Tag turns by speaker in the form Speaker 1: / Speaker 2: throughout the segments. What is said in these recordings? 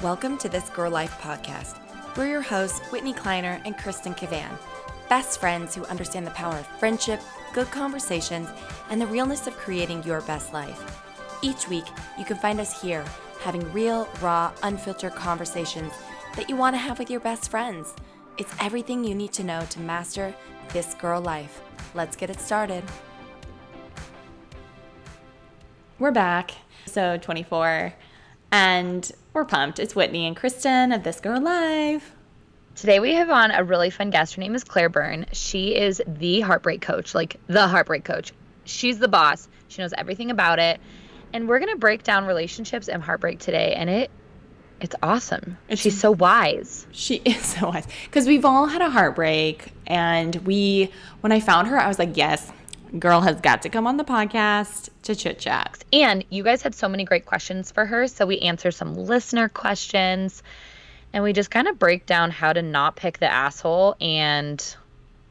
Speaker 1: Welcome to This Girl Life podcast. We're your hosts, Whitney Kleiner and Kristen Cavan, best friends who understand the power of friendship, good conversations, and the realness of creating your best life. Each week, you can find us here having real, raw, unfiltered conversations that you want to have with your best friends. It's everything you need to know to master this girl life. Let's get it started.
Speaker 2: We're back, episode 24, and we're pumped. It's Whitney and Kristen of This Girl Life.
Speaker 3: Today we have on a really fun guest. Her name is Claire Byrne. She is the heartbreak coach, like the heartbreak coach. She's the boss. She knows everything about it. And we're going to break down relationships and heartbreak today, and it's awesome. She's so wise.
Speaker 2: She is so wise. Because we've all had a heartbreak, and when I found her, I was like, yes, girl has got to come on the podcast to chit chat.
Speaker 3: And you guys had so many great questions for her, so we answer some listener questions, and we just kind of break down how to not pick the asshole, and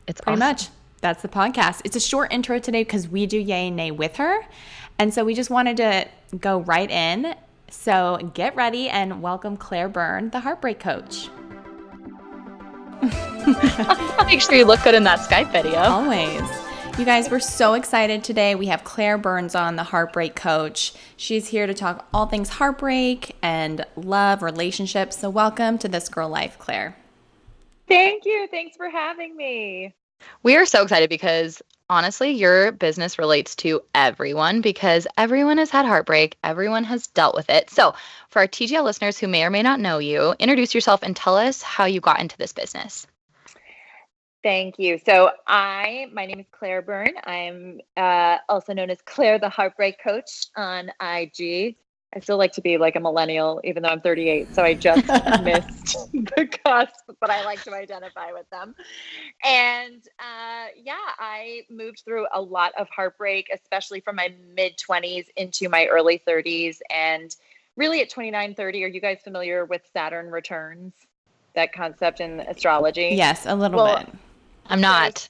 Speaker 3: it's
Speaker 2: pretty
Speaker 3: awesome.
Speaker 2: much. That's the podcast. It's a short intro today because we do yay and nay with her, and so we just wanted to go right in. So get ready and welcome Claire Byrne, the heartbreak coach.
Speaker 3: Make sure you look good in that Skype video.
Speaker 2: Always. You guys, we're so excited today. We have Claire Byrne on, the heartbreak coach. She's here to talk all things heartbreak and love, relationships. So welcome to This Girl Life, Claire.
Speaker 4: Thank you. Thanks for having me.
Speaker 3: We are so excited because honestly, your business relates to everyone because everyone has had heartbreak. Everyone has dealt with it. So for our TGL listeners who may or may not know you, introduce yourself and tell us how you got into this business.
Speaker 4: Thank you. So my name is Claire Byrne. I'm also known as Claire the Heartbreak Coach on IG. I still like to be like a millennial, even though I'm 38. So I just missed the cusp, but I like to identify with them. And I moved through a lot of heartbreak, especially from my mid-20s into my early 30s. And really at 29, 30, are you guys familiar with Saturn returns? That concept in astrology?
Speaker 2: Yes, a little bit.
Speaker 3: I'm not.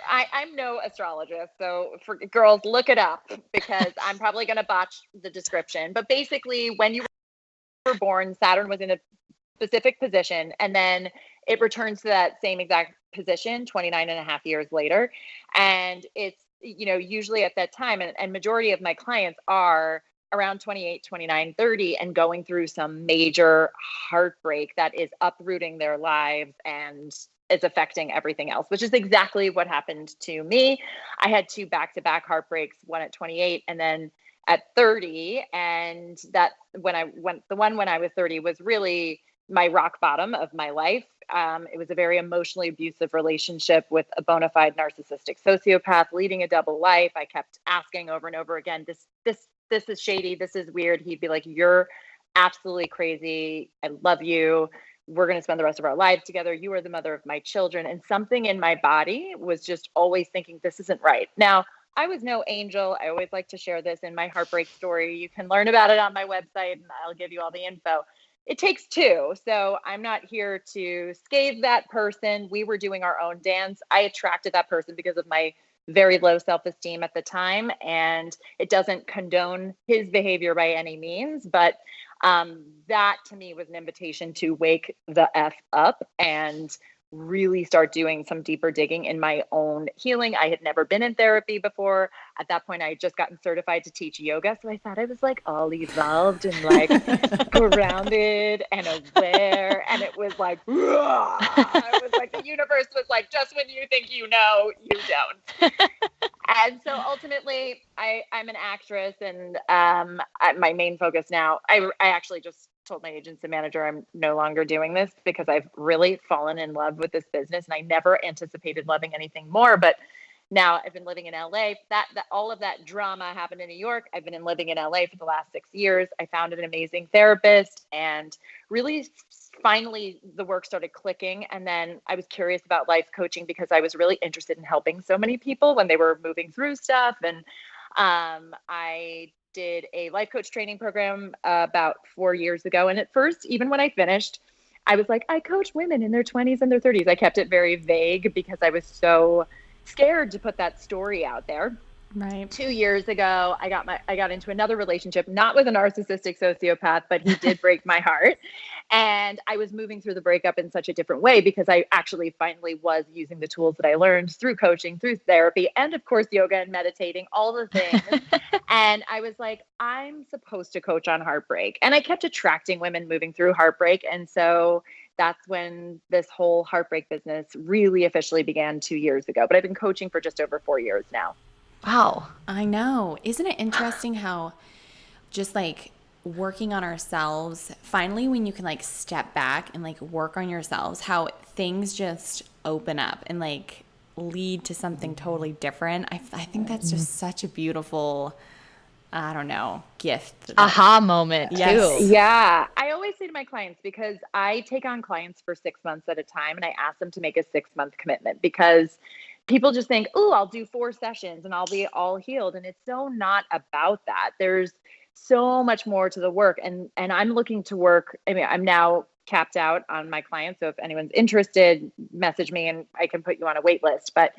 Speaker 4: I'm no astrologist, so for girls, look it up because I'm probably going to botch the description. But basically, when you were born, Saturn was in a specific position, and then it returns to that same exact position 29 and a half years later. And it's, usually at that time, and majority of my clients are around 28, 29, 30, and going through some major heartbreak that is uprooting their lives and it's affecting everything else, which is exactly what happened to me. I had two back-to-back heartbreaks, one at 28 and then at 30. And that the one when I was 30 was really my rock bottom of my life. It was a very emotionally abusive relationship with a bona fide narcissistic sociopath leading a double life. I kept asking over and over again, this is shady. This is weird. He'd be like, you're absolutely crazy. I love you. We're going to spend the rest of our lives together. You are the mother of my children. And something in my body was just always thinking, this isn't right. Now, I was no angel. I always like to share this in my heartbreak story. You can learn about it on my website and I'll give you all the info. It takes two. So I'm not here to scathe that person. We were doing our own dance. I attracted that person because of my very low self-esteem at the time. And it doesn't condone his behavior by any means, but that to me was an invitation to wake the F up and really start doing some deeper digging in my own healing. I had never been in therapy before. At that point, I had just gotten certified to teach yoga. So I thought I was like all evolved and like grounded and aware. And it was like, I was like, the universe was like, just when you think you know, you don't. And so ultimately, I'm an actress, and my main focus now, I actually just told my agents and manager I'm no longer doing this because I've really fallen in love with this business, and I never anticipated loving anything more. But now I've been living in LA. That all of that drama happened in New York. I've been living in LA for the last 6 years. I found an amazing therapist, and really finally the work started clicking. And then I was curious about life coaching because I was really interested in helping so many people when they were moving through stuff. And I did a life coach training program about 4 years ago. And at first, even when I finished, I was like, I coach women in their 20s and their 30s. I kept it very vague because I was so scared to put that story out there.
Speaker 2: Right.
Speaker 4: 2 years ago, I got into another relationship, not with a narcissistic sociopath, but he did break my heart. And I was moving through the breakup in such a different way because I actually finally was using the tools that I learned through coaching, through therapy, and of course, yoga and meditating, all the things. And I was like, I'm supposed to coach on heartbreak. And I kept attracting women moving through heartbreak. And so that's when this whole heartbreak business really officially began 2 years ago. But I've been coaching for just over 4 years now.
Speaker 3: Wow.
Speaker 2: I know. Isn't it interesting how just like working on ourselves, finally when you can like step back and like work on yourselves, how things just open up and like lead to something totally different. I think that's just such a beautiful, I don't know, gift.
Speaker 3: Aha moment
Speaker 2: Yes.
Speaker 3: too.
Speaker 4: Yeah. I always say to my clients, because I take on clients for 6 months at a time and I ask them to make a 6-month commitment because people just think, oh, I'll do 4 sessions and I'll be all healed. And it's so not about that. There's so much more to the work. And I'm looking to work. I mean, I'm now capped out on my clients. So if anyone's interested, message me and I can put you on a wait list. But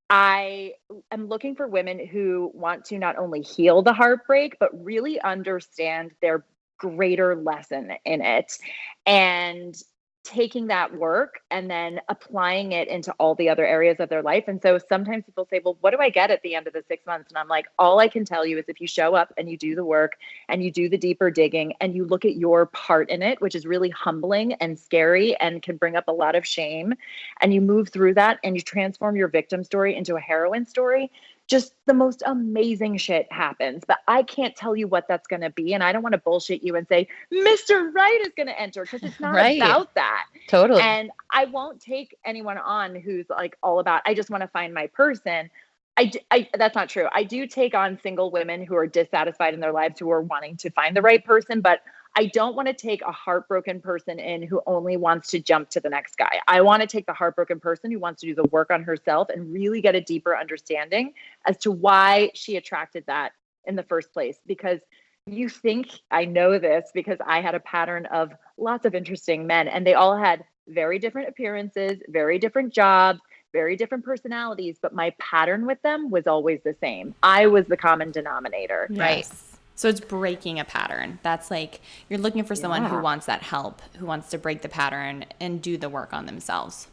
Speaker 4: I am looking for women who want to not only heal the heartbreak, but really understand their greater lesson in it and taking that work and then applying it into all the other areas of their life. And so sometimes people say, well, what do I get at the end of the 6 months? And I'm like, all I can tell you is if you show up and you do the work and you do the deeper digging and you look at your part in it, which is really humbling and scary and can bring up a lot of shame, and you move through that and you transform your victim story into a heroine story, just the most amazing shit happens. But I can't tell you what that's going to be. And I don't want to bullshit you and say, Mr. Right is going to enter, because it's not
Speaker 3: Right.
Speaker 4: about that.
Speaker 3: Totally.
Speaker 4: And I won't take anyone on who's like all about, I just want to find my person. That's not true. I do take on single women who are dissatisfied in their lives, who are wanting to find the right person, but I don't want to take a heartbroken person in who only wants to jump to the next guy. I want to take the heartbroken person who wants to do the work on herself and really get a deeper understanding as to why she attracted that in the first place. Because you think, I know this because I had a pattern of lots of interesting men, and they all had very different appearances, very different jobs, very different personalities, but my pattern with them was always the same. I was the common denominator.
Speaker 3: Right.
Speaker 2: So it's breaking a pattern. That's like you're looking for someone who wants that help, who wants to break the pattern and do the work on themselves.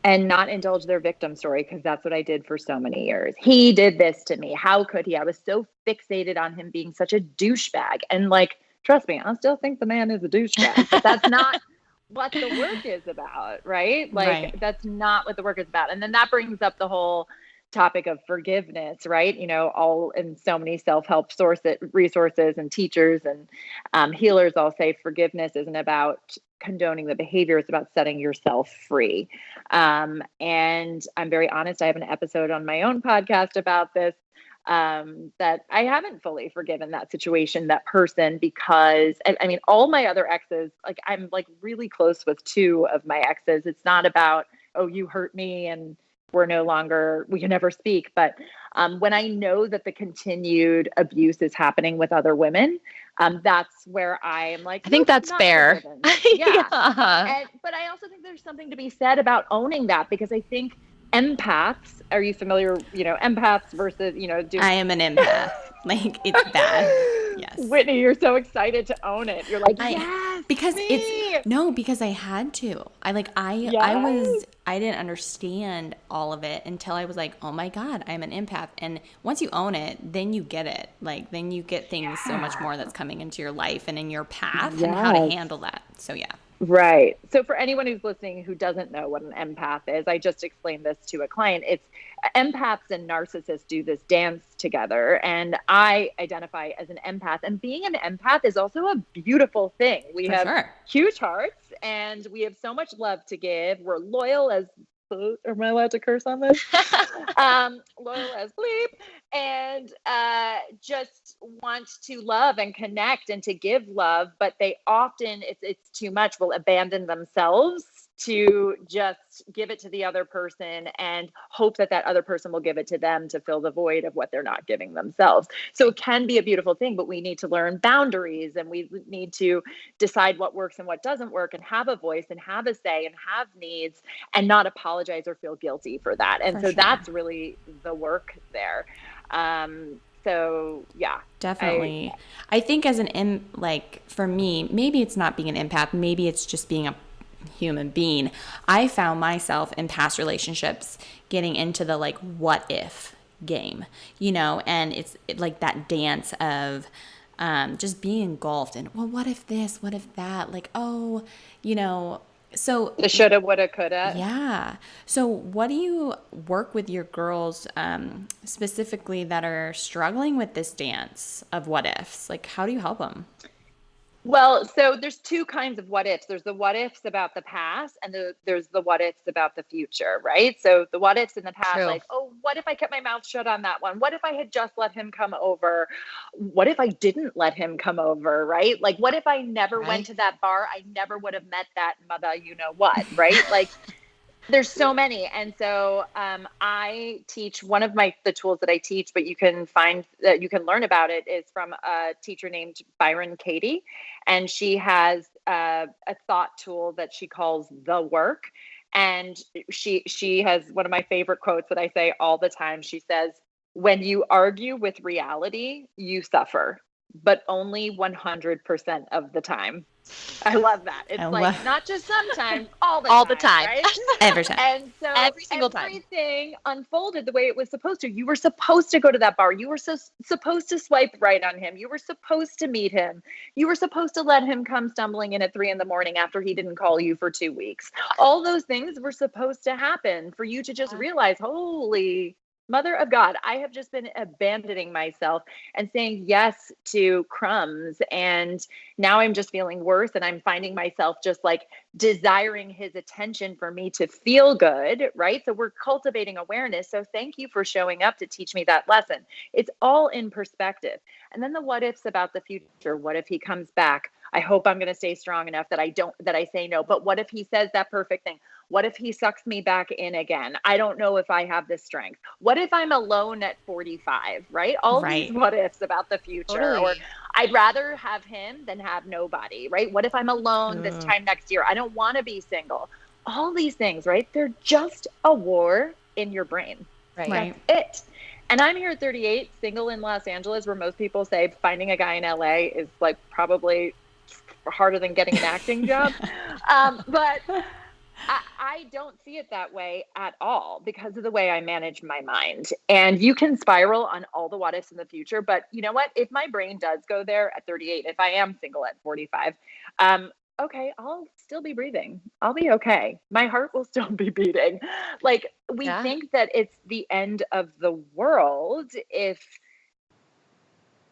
Speaker 4: And not indulge their victim story, because that's what I did for so many years. He did this to me. How could he? I was so fixated on him being such a douchebag. And like, trust me, I still think the man is a douchebag, but that's not what the work is about, right? Like, that's not what the work is about. And then that brings up the whole topic of forgiveness, right? You know, all in so many self-help resources and teachers and healers all say forgiveness isn't about condoning the behavior, it's about setting yourself free. And I'm very honest, I have an episode on my own podcast about this, that I haven't fully forgiven that situation, that person, because I mean, all my other exes, like I'm like really close with 2 of my exes. It's not about, oh, you hurt me and we can never speak. But when I know that the continued abuse is happening with other women, that's where I am like,
Speaker 3: I think that's fair.
Speaker 4: Yeah.
Speaker 3: Yeah.
Speaker 4: But I also think there's something to be said about owning that, because I think empaths, are you familiar, empaths versus,
Speaker 2: I am an empath. Like, it's bad. Yes.
Speaker 4: Whitney, you're so excited to own it. You're like, yes,
Speaker 2: because
Speaker 4: me.
Speaker 2: because I had to. I didn't understand all of it until I was like, oh my God, I'm an empath. And once you own it, then you get it. Like, then you get things so much more that's coming into your life and in your path and how to handle that. So yeah.
Speaker 4: Right. So for anyone who's listening who doesn't know what an empath is, I just explained this to a client. It's empaths and narcissists do this dance together. And I identify as an empath. And being an empath is also a beautiful thing. We have huge hearts and we have so much love to give. We're loyal as, am I allowed to curse on this? Loyal as bleep, and just want to love and connect and to give love, but they often, it's too much, will abandon themselves to just give it to the other person and hope that that other person will give it to them to fill the void of what they're not giving themselves. So it can be a beautiful thing, but we need to learn boundaries and we need to decide what works and what doesn't work and have a voice and have a say and have needs and not apologize or feel guilty for that. And that's really the work there. So yeah,
Speaker 2: Definitely. I think as like for me, maybe it's not being an empath, maybe it's just being a human being. I found myself in past relationships getting into the like what if game, and it's like that dance of just being engulfed in, well, what if this, what if that, like, oh, so
Speaker 4: the shoulda, woulda, coulda.
Speaker 2: yeah. So what do you work with your girls specifically that are struggling with this dance of what ifs? Like, how do you help them?
Speaker 4: Well, so there's two kinds of what ifs. There's the what ifs about the past, and there's the what ifs about the future, right? So the what ifs in the past,
Speaker 3: True.
Speaker 4: like, oh, what if I kept my mouth shut on that one? What if I had just let him come over? What if I didn't let him come over, right? Like, what if I never went to that bar? I never would have met that mother, you know what, right? Like, there's so many. And so I teach one of the tools that I teach, but you can find that you can learn about it is from a teacher named Byron Katie. And she has a thought tool that she calls the work. And she has one of my favorite quotes that I say all the time. She says, when you argue with reality, you suffer, but only 100% of the time. I love that. It's not just sometimes, all the time. Right?
Speaker 2: Every time.
Speaker 4: And so
Speaker 3: every single time,
Speaker 4: everything unfolded the way it was supposed to. You were supposed to go to that bar. You were supposed to swipe right on him. You were supposed to meet him. You were supposed to let him come stumbling in at 3 a.m. after he didn't call you for 2 weeks. All those things were supposed to happen for you to just realize, holy Mother of God, I have just been abandoning myself and saying yes to crumbs. And now I'm just feeling worse. And I'm finding myself just like desiring his attention for me to feel good. Right. So we're cultivating awareness. So thank you for showing up to teach me that lesson. It's all in perspective. And then the what ifs about the future. What if he comes back? I hope I'm going to stay strong enough that I say no. But what if he says that perfect thing? What if he sucks me back in again? I don't know if I have the strength. What if I'm alone at 45, right? All these what ifs about the future.
Speaker 3: Totally.
Speaker 4: Or I'd rather have him than have nobody, right? What if I'm alone this time next year? I don't want to be single. All these things, right? They're just a war in your brain.
Speaker 3: Right.
Speaker 4: That's it. And I'm here at 38, single in Los Angeles, where most people say finding a guy in LA is like probably harder than getting an acting job. But I don't see it that way at all because of the way I manage my mind. And you can spiral on all the what ifs in the future. But you know what? If my brain does go there at 38, if I am single at 45, okay, I'll still be breathing. I'll be okay. My heart will still be beating. Like we think that it's the end of the world if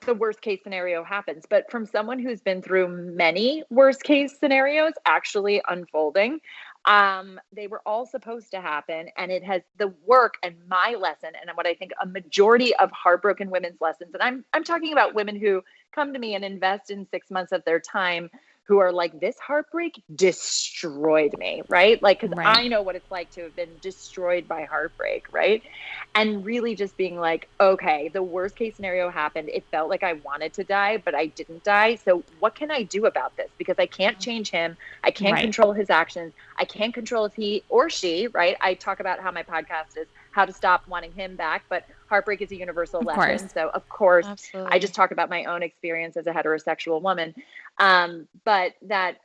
Speaker 4: the worst case scenario happens. But from someone who's been through many worst case scenarios actually unfolding, they were all supposed to happen. And it has the work and my lesson and what I think a majority of heartbroken women's lessons. And I'm talking about women who come to me and invest in 6 months of their time who are like, this heartbreak destroyed me, right? Like, because I know what it's like to have been destroyed by heartbreak, right? And really just being like, okay, the worst case scenario happened. It felt like I wanted to die, but I didn't die. So what can I do about this? Because I can't change him. I can't control his actions. I can't control if he or she, right? I talk about how my podcast is how to stop wanting him back, but heartbreak is a universal lesson. So of course, I just talk about my own experience as a heterosexual woman. But that,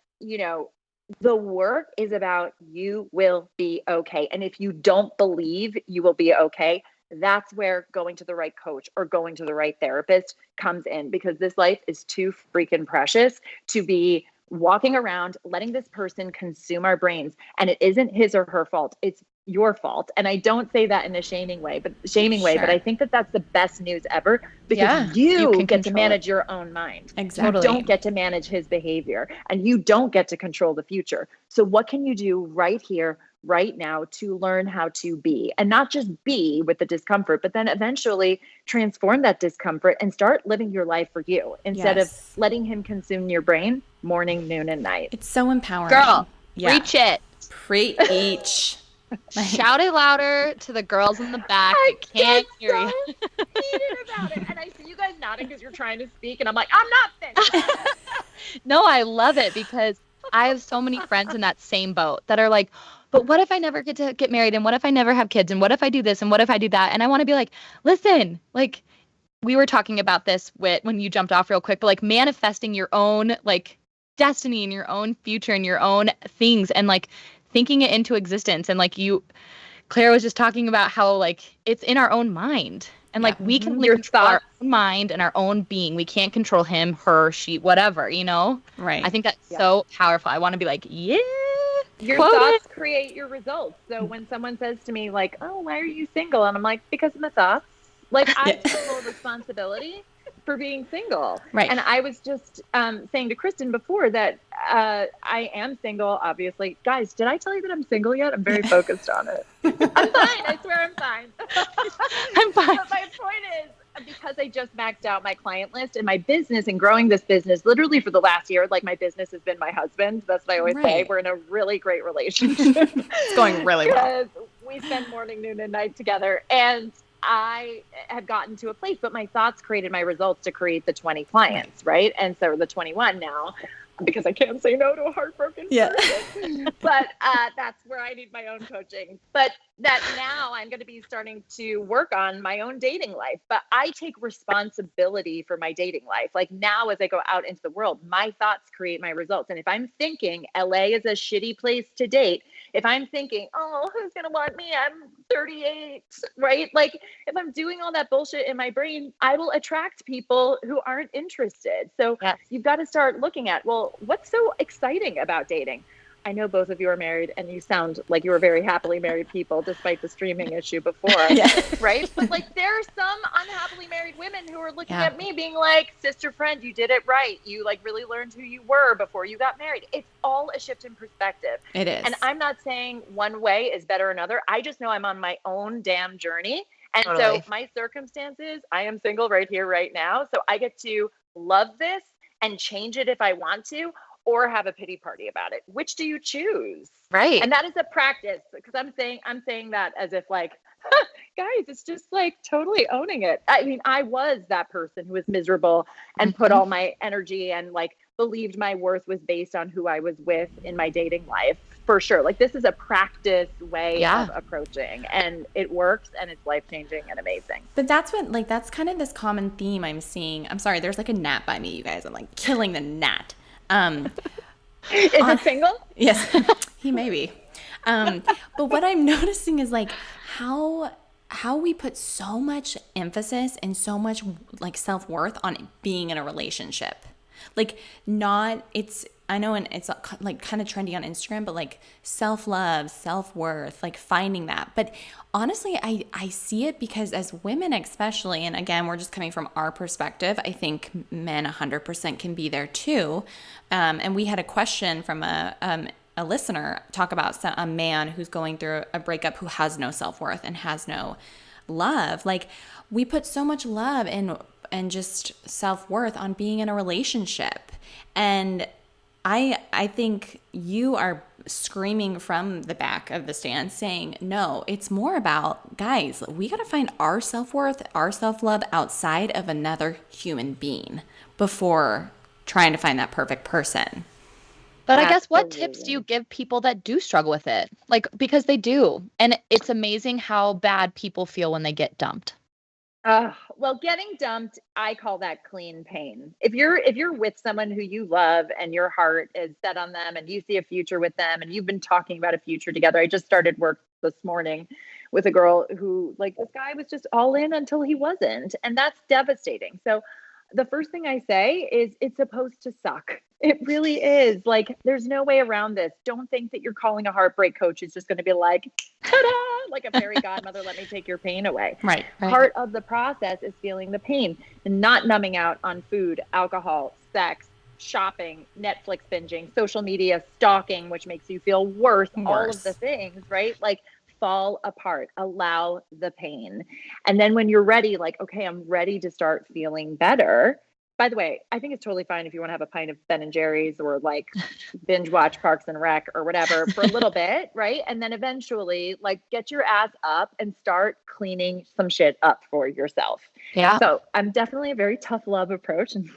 Speaker 4: the work is about you will be okay. And if you don't believe you will be okay, that's where going to the right coach or going to the right therapist comes in, because this life is too freaking precious to be walking around letting this person consume our brains. And it isn't his or her fault. It's your fault. And I don't say that in a shaming way, but I think that that's the best news ever, because you get to manage your own mind.
Speaker 2: Exactly.
Speaker 4: You don't get to manage his behavior, and you don't get to control the future. So what can you do right here, right now, to learn how to be, and not just be with the discomfort, but then eventually transform that discomfort and start living your life for you instead of letting him consume your brain morning, noon, and night.
Speaker 2: It's so empowering.
Speaker 3: Girl, preach it.
Speaker 2: Preach.
Speaker 3: Shout it louder to the girls in the back.
Speaker 4: I
Speaker 3: can't hear you.
Speaker 4: Heated about it. And I see you guys nodding because you're trying to speak, and I'm like, I'm not finished.
Speaker 3: No, I love it because I have so many friends in that same boat that are like, but what if I never get to get married? And what if I never have kids? And what if I do this? And what if I do that? And I want to be like, listen, like we were talking about this when you jumped off real quick, but like manifesting your own like destiny and your own future and your own things and like thinking it into existence. And like Claire was just talking about how like it's in our own mind. And like we can only control our own mind and our own being. We can't control him, her, she, whatever, you know?
Speaker 2: Right.
Speaker 3: I think that's so powerful. I want to be like, yeah.
Speaker 4: Your thoughts create your results. So when someone says to me like, oh, why are you single? And I'm like, because of my thoughts. Like I take full responsibility for being single.
Speaker 2: Right.
Speaker 4: And I was just saying to Kristen before that I am single, obviously. Guys, did I tell you that I'm single yet? I'm very focused on it. I'm fine. I swear I'm fine.
Speaker 3: I'm fine.
Speaker 4: But my point is, because I just maxed out my client list and my business and growing this business literally for the last year, like my business has been my husband. That's what I always say. We're in a really great relationship.
Speaker 2: It's going really well.
Speaker 4: We spend morning, noon, and night together. And I have gotten to a place, but my thoughts created my results to create the 20 clients, right? And so the 21 now, because I can't say no to a heartbroken person. But that's where I need my own coaching. But that now I'm going to be starting to work on my own dating life. But I take responsibility for my dating life. Like now as I go out into the world, my thoughts create my results. And if I'm thinking LA is a shitty place to date, if I'm thinking, oh, who's going to want me? I'm 38, right? Like if I'm doing all that bullshit in my brain, I will attract people who aren't interested. So you've got to start looking at, well, what's so exciting about dating? I know both of you are married and you sound like you were very happily married people despite the streaming issue before, right? But like there are some unhappily married women who are looking at me being like, sister friend, you did it right. You like really learned who you were before you got married. It's all a shift in perspective.
Speaker 2: It is.
Speaker 4: And I'm not saying one way is better than another. I just know I'm on my own damn journey. And so my circumstances, I am single right here, right now. So I get to love this and change it if I want to, or have a pity party about it. Which do you choose?
Speaker 3: Right.
Speaker 4: And that is a practice, because I'm saying that as if like, guys, it's just like totally owning it. I mean, I was that person who was miserable and put all my energy and like believed my worth was based on who I was with in my dating life, for sure. Like this is a practice way of approaching, and it works, and it's life-changing and amazing.
Speaker 2: But that's what, like, that's kind of this common theme I'm seeing. I'm sorry, there's like a gnat by me, you guys. I'm like killing the gnat.
Speaker 4: Is it single?
Speaker 2: Yes, he may be. But what I'm noticing is like how we put so much emphasis and so much like self-worth on being in a relationship. Like I know, and it's like kind of trendy on Instagram, but like self-love, self-worth, like finding that. But honestly, I see it because as women especially, and again, we're just coming from our perspective, I think men 100% can be there too. And we had a question from a listener talk about a man who's going through a breakup who has no self-worth and has no love. Like we put so much love and just self-worth on being in a relationship. And I think you are screaming from the back of the stand saying, no, it's more about, guys, we got to find our self-worth, our self-love outside of another human being before trying to find that perfect person.
Speaker 3: But I guess what tips do you give people that do struggle with it? Like, because they do. And it's amazing how bad people feel when they get dumped.
Speaker 4: Well, getting dumped, I call that clean pain. If you're with someone who you love and your heart is set on them and you see a future with them and you've been talking about a future together. I just started work this morning with a girl who, like, this guy was just all in until he wasn't. And that's devastating. So the first thing I say is it's supposed to suck. It really is. Like, there's no way around this. Don't think that you're calling a heartbreak coach is just going to be like, ta-da, like a fairy godmother, let me take your pain away.
Speaker 2: Right.
Speaker 4: Part of the process is feeling the pain and not numbing out on food, alcohol, sex, shopping, Netflix binging, social media, stalking, which makes you feel worse. All of the things, right? Like, fall apart, allow the pain. And then when you're ready, like, okay, I'm ready to start feeling better. By the way, I think it's totally fine if you want to have a pint of Ben and Jerry's or like binge watch Parks and Rec or whatever for a little bit, right? And then eventually like get your ass up and start cleaning some shit up for yourself.
Speaker 3: Yeah.
Speaker 4: So I'm definitely a very tough love approach, and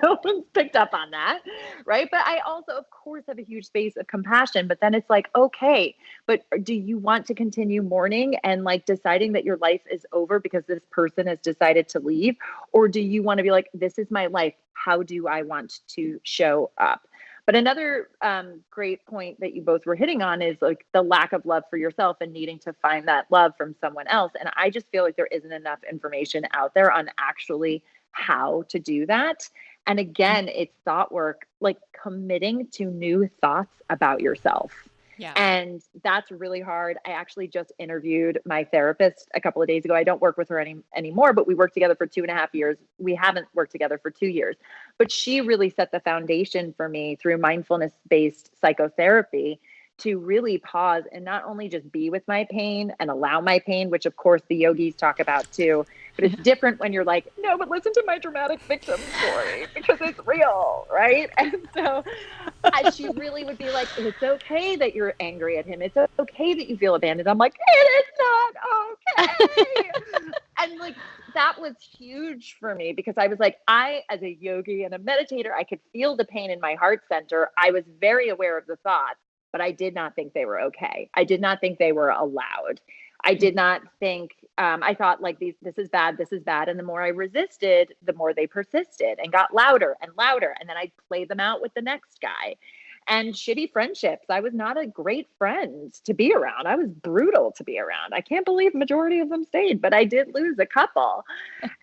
Speaker 4: no one's picked up on that, right? But I also, of course, have a huge space of compassion. But then it's like, okay, but do you want to continue mourning and like deciding that your life is over because this person has decided to leave? Or do you want to be like, this is my life. How do I want to show up? But another great point that you both were hitting on is like the lack of love for yourself and needing to find that love from someone else. And I just feel like there isn't enough information out there on actually how to do that. And again, it's thought work, like committing to new thoughts about yourself.
Speaker 2: Yeah.
Speaker 4: And that's really hard. I actually just interviewed my therapist a couple of days ago. I don't work with her anymore, but we worked together for 2.5 years. We haven't worked together for 2 years, but she really set the foundation for me through mindfulness-based psychotherapy to really pause and not only just be with my pain and allow my pain, which of course the yogis talk about too, but it's different when you're like, no, but listen to my dramatic victim story because it's real, right? And so she really would be like, it's okay that you're angry at him. It's okay that you feel abandoned. I'm like, it is not okay. And like, that was huge for me because I was like, as a yogi and a meditator, I could feel the pain in my heart center. I was very aware of the thoughts, but I did not think they were okay. I did not think they were allowed. I did not think, I thought like this is bad, this is bad. And the more I resisted, the more they persisted and got louder and louder. And then I'd play them out with the next guy. And shitty friendships. I was not a great friend to be around. I was brutal to be around. I can't believe majority of them stayed, but I did lose a couple.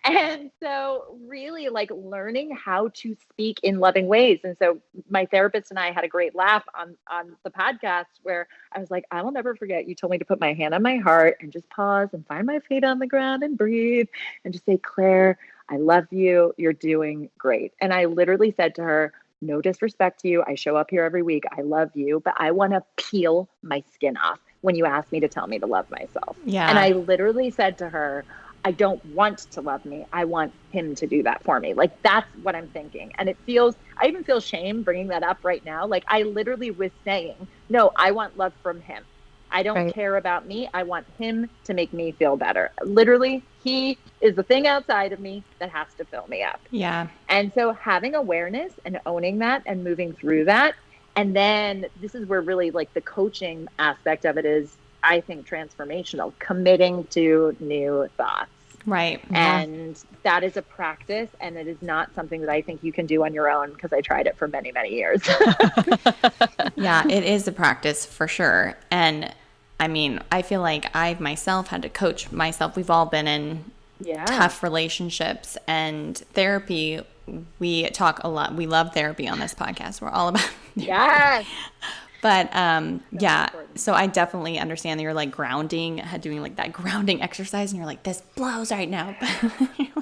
Speaker 4: And so really like learning how to speak in loving ways. And so my therapist and I had a great laugh on the podcast where I was like, I will never forget. You told me to put my hand on my heart and just pause and find my feet on the ground and breathe and just say, Claire, I love you. You're doing great. And I literally said to her, no disrespect to you. I show up here every week. I love you, but I want to peel my skin off when you ask me to tell me to love myself.
Speaker 2: Yeah.
Speaker 4: And I literally said to her, I don't want to love me. I want him to do that for me. Like, that's what I'm thinking. And I even feel shame bringing that up right now. Like, I literally was saying, no, I want love from him. I don't care about me. I want him to make me feel better. Literally, he is the thing outside of me that has to fill me up.
Speaker 2: Yeah.
Speaker 4: And so having awareness and owning that and moving through that. And then this is where really like the coaching aspect of it is, I think, transformational, committing to new thoughts.
Speaker 2: Right.
Speaker 4: And that is a practice, and it is not something that I think you can do on your own because I tried it for many, many years.
Speaker 2: Yeah, it is a practice for sure. And I mean, I feel like I've myself had to coach myself. We've all been in tough relationships, and therapy. We talk a lot. We love therapy on this podcast. We're all about
Speaker 4: Yes.
Speaker 2: But so I definitely understand that you're like doing like that grounding exercise, and you're like, this blows right now.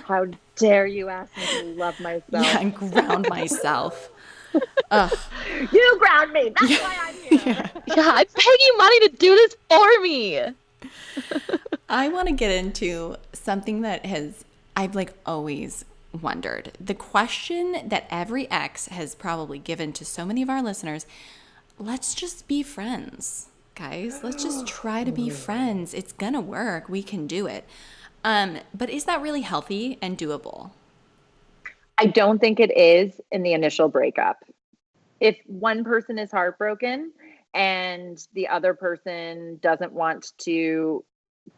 Speaker 4: How dare you ask me to love myself?
Speaker 2: Yeah, and ground myself.
Speaker 4: You ground me. That's why I'm here.
Speaker 3: Yeah, I'm paying you money to do this for me.
Speaker 2: I want to get into something that I've like always wondered. The question that every ex has probably given to so many of our listeners. Let's just be friends, guys. Let's just try to be friends. It's gonna work. We can do it. But is that really healthy and doable?
Speaker 4: I don't think it is in the initial breakup. If one person is heartbroken and the other person doesn't want to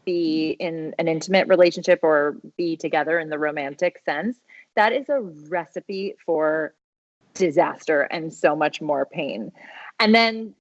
Speaker 4: be in an intimate relationship or be together in the romantic sense, that is a recipe for disaster and so much more pain. And then